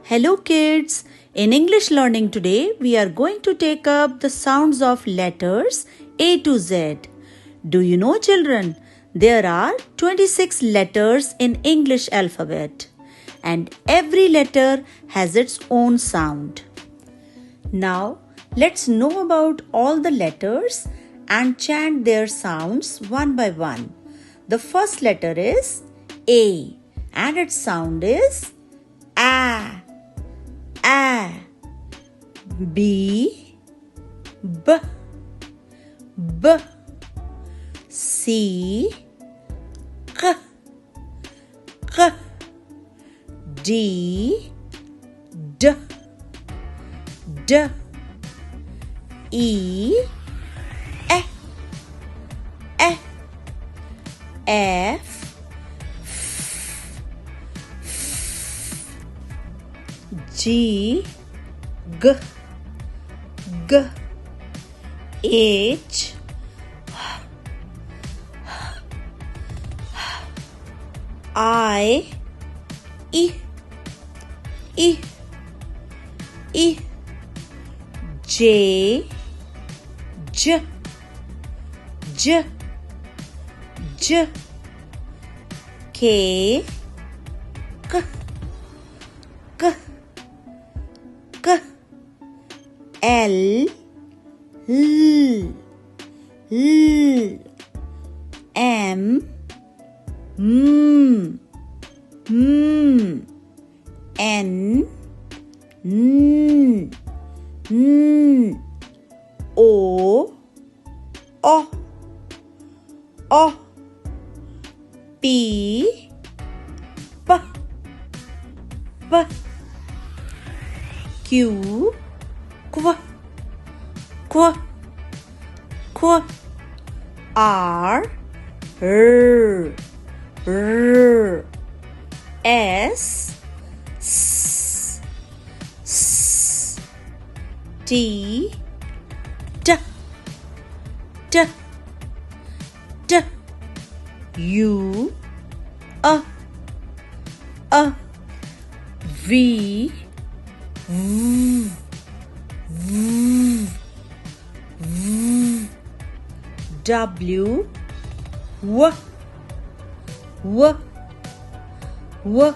Hello kids! In English learning today, we are going to take up the sounds of letters A to Z. Do you know children? There are 26 letters in English alphabet and every letter has its own sound. Now, let's know about all the letters and chant their sounds one by one. The first letter is A and its sound is A. B, B, B, C, K, K, D, D, D, E, F, G, G, G, H, I, E, J, J, J, J, K, K, K, K, L, L, L, M, M, M, N, N, N, O, O, P, P, P, Q, Q, Q, Q, R, R, R, S, S, S, T, T, T, T, U, V, V, V, V, W, W, W, W,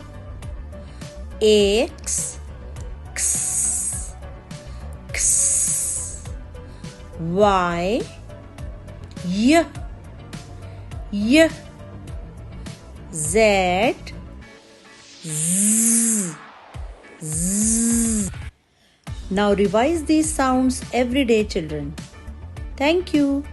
X, X, X, Y, Y, Y, Z, Z, Z. Now revise these sounds every day, children. Thank you.